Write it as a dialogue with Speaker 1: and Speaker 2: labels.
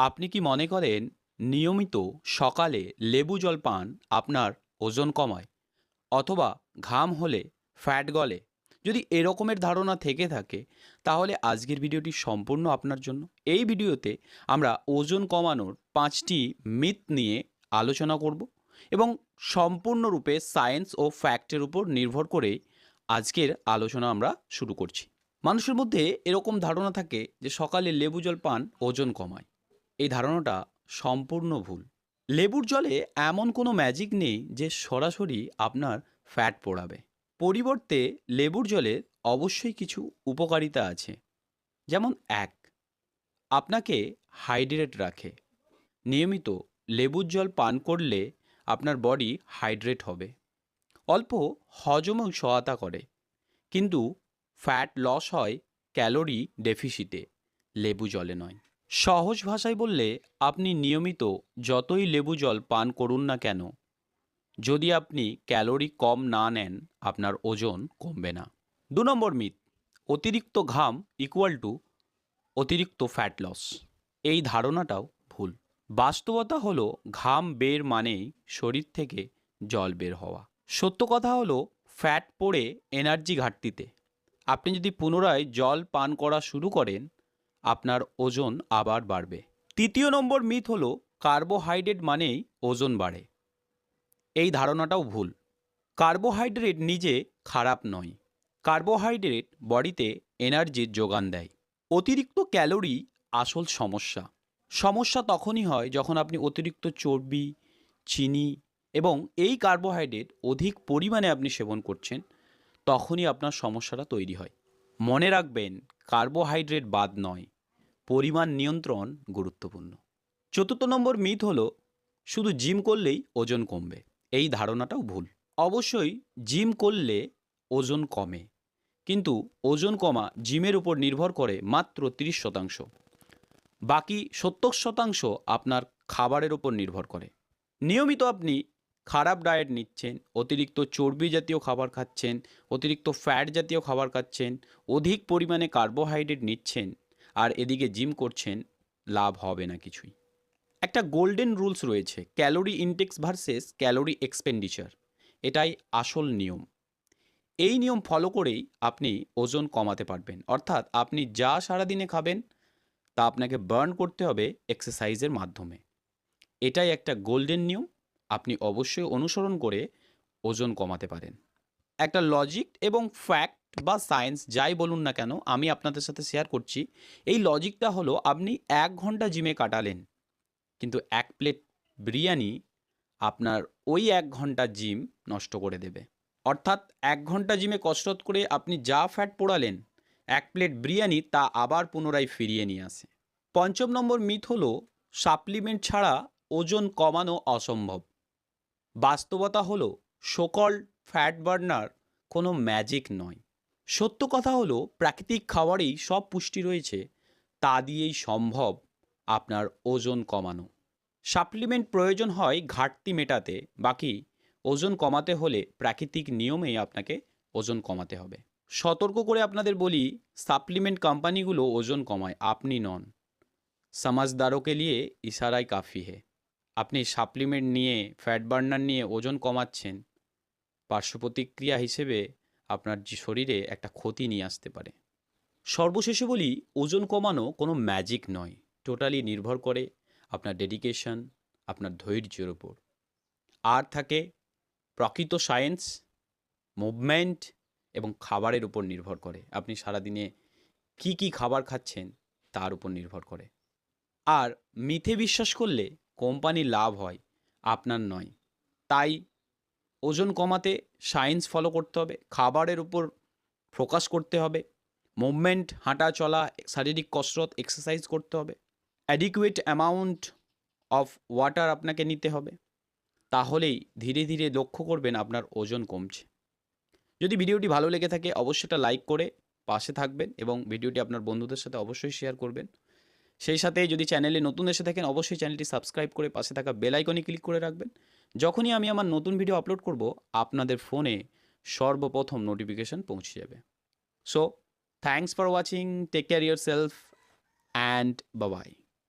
Speaker 1: আপনি কি মনে করেন নিয়মিত সকালে লেবু জল পান আপনার ওজন কমায় অথবা ঘাম হলে ফ্যাট গলে? যদি এরকমের ধারণা থেকে থাকে তাহলে আজকের ভিডিওটি সম্পূর্ণ আপনার জন্য। এই ভিডিওতে আমরা ওজন কমানোর 5টি মিথ নিয়ে আলোচনা করব এবং সম্পূর্ণরূপে সায়েন্স ও ফ্যাক্টের উপর নির্ভর করে আজকের আলোচনা আমরা শুরু করছি। মানুষের মধ্যে এরকম ধারণা থাকে যে সকালে লেবু জল পান ওজন কমায়। এই ধারণাটা সম্পূর্ণ ভুল। লেবুর জলে এমন কোনো ম্যাজিক নেই যে সরাসরি আপনার ফ্যাট পোড়াবে। পরিবর্তে লেবুর জলের অবশ্যই কিছু উপকারিতা আছে। যেমন 1, আপনাকে হাইড্রেট রাখে। নিয়মিত লেবুর জল পান করলে আপনার বডি হাইড্রেট হবে। অল্প হজমও সহায়তা করে, কিন্তু ফ্যাট লস হয় ক্যালোরি ডেফিসিটে, লেবু জলে নয়। সহজ ভাষায় বললে আপনি নিয়মিত যতই লেবু জল পান করুন না কেন, যদি আপনি ক্যালোরি কম না নেন আপনার ওজন কমবে না। 2 নম্বর মিথ, অতিরিক্ত ঘাম ইকুয়াল টু অতিরিক্ত ফ্যাট লস। এই ধারণাটাও ভুল। বাস্তবতা হলো ঘাম বের মানেই শরীর থেকে জল বের হওয়া। সত্য কথা হলো ফ্যাট পড়ে এনার্জি ঘাটতিতে। আপনি যদি পুনরায় জল পান করা শুরু করেন আপনার ওজন আবার বাড়বে। 3 নম্বর মিথ হলো কার্বোহাইড্রেট মানেই ওজন বাড়ে। এই ধারণাটাও ভুল। কার্বোহাইড্রেট নিজে খারাপ নয়। কার্বোহাইড্রেট বডিতে এনার্জির যোগান দেয়। অতিরিক্ত ক্যালোরি আসল সমস্যা। সমস্যা তখনই হয় যখন আপনি অতিরিক্ত চর্বি, চিনি এবং এই কার্বোহাইড্রেট অধিক পরিমাণে আপনি সেবন করছেন, তখনই আপনার সমস্যাটা তৈরি হয়। মনে রাখবেন, কার্বোহাইড্রেট বাদ নয়, পরিমাণ নিয়ন্ত্রণ গুরুত্বপূর্ণ। 4 নম্বর মিথ হলো শুধু জিম করলেই ওজন কমবে। এই ধারণাটাও ভুল। অবশ্যই জিম করলে ওজন কমে, কিন্তু ওজন কমা জিমের উপর নির্ভর করে মাত্র 30%। বাকি 70% আপনার খাবারের উপর নির্ভর করে। নিয়মিত আপনি খারাপ ডায়েট নিচ্ছেন, অতিরিক্ত চর্বি জাতীয় খাবার খাচ্ছেন, অতিরিক্ত ফ্যাট জাতীয় খাবার খাচ্ছেন, অধিক পরিমাণে কার্বোহাইড্রেট নিচ্ছেন, আর এদিকে জিম করছেন, লাভ হবে না কিছুই। একটা গোল্ডেন রুলস রয়েছে, calorie Intex versus calorie expenditure. এটাই আসল নিয়ম। এই নিয়ম ফলো করেই আপনি ওজন কমাতে পারবেন। অর্থাৎ আপনি যা সারাদিনে খাবেন তা আপনাকে বার্ন করতে হবে এক্সারসাইজের মাধ্যমে। এটাই একটা গোল্ডেন নিয়ম। আপনি অবশ্যই অনুসরণ করে ওজন কমাতে পারেন। একটা লজিক এবং ফ্যাক্ট বা সায়েন্স যাই বলুন না কেন, আমি আপনাদের সাথে শেয়ার করছি। এই লজিকটা হলো, আপনি 1 ঘন্টা জিমে কাটালেন, কিন্তু 1 প্লেট বিরিয়ানি আপনার ওই 1 ঘন্টা জিম নষ্ট করে দেবে। অর্থাৎ 1 ঘন্টা জিমে কসরত করে আপনি যা ফ্যাট পোড়ালেন, 1 প্লেট বিরিয়ানি তা আবার পুনরায় ফিরিয়ে নিয়ে আসে। 5 নম্বর মিথ হলো সাপ্লিমেন্ট ছাড়া ওজন কমানো অসম্ভব। বাস্তবতা হলো সকল ফ্যাট বার্নার কোনো ম্যাজিক নয়। সত্য কথা হলো প্রাকৃতিক খাবারেই সব পুষ্টি রয়েছে, তা দিয়েই সম্ভব আপনার ওজন কমানো। সাপ্লিমেন্ট প্রয়োজন হয় ঘাটতি মেটাতে, বাকি ওজন কমাতে হলে প্রাকৃতিক নিয়মেই আপনাকে ওজন কমাতে হবে। সতর্ক করে আপনাদের বলি, সাপ্লিমেন্ট কোম্পানিগুলো ওজন কমায়, আপনি নন। সমাজদারোं के लिए ইশারাই কাফি হে। আপনি সাপ্লিমেন্ট নিয়ে, ফ্যাট বার্নার নিয়ে ওজন কমাচ্ছেন, পার্শ্ব প্রতিক্রিয়া হিসেবে আপনার যে শরীরে একটা ক্ষতি নিয়ে আসতে পারে। সর্বশেষে বলি, ওজন কমানো কোনো ম্যাজিক নয়, টোটালি নির্ভর করে আপনার ডেডিকেশন, আপনার ধৈর্যের ওপর। আর থাকে প্রকৃত সায়েন্স, মুভমেন্ট এবং খাবারের উপর নির্ভর করে। আপনি সারাদিনে কি কি খাবার খাচ্ছেন তার উপর নির্ভর করে। আর মিথে বিশ্বাস করলে কোম্পানির লাভ হয়, আপনার নয়। তাই ওজন কমাতে সায়েন্স ফলো করতে হবে, খাবারের উপর ফোকাস করতে হবে, মুভমেন্ট, হাঁটা চলা, শারীরিক কসরত, এক্সারসাইজ করতে হবে, অ্যাডিকুয়েট অ্যামাউন্ট অফ ওয়াটার আপনাকে নিতে হবে। তাহলেই ধীরে ধীরে লক্ষ্য করবেন আপনার ওজন কমছে। যদি ভিডিওটি ভালো লেগে থাকে অবশ্যই একটা লাইক করে পাশে থাকবেন এবং ভিডিওটি আপনার বন্ধুদের সাথে অবশ্যই শেয়ার করবেন। সেই সাথে যদি চ্যানেলে নতুন এসে থাকেন অবশ্যই চ্যানেলটি সাবস্ক্রাইব করে পাশে থাকা বেল আইকনে ক্লিক করে রাখবেন। যখনই আমি আমার নতুন ভিডিও আপলোড করব আপনাদের ফোনে সর্বপ্রথম নোটিফিকেশন পৌঁছে যাবে। So thanks for watching, take care yourself and bye by.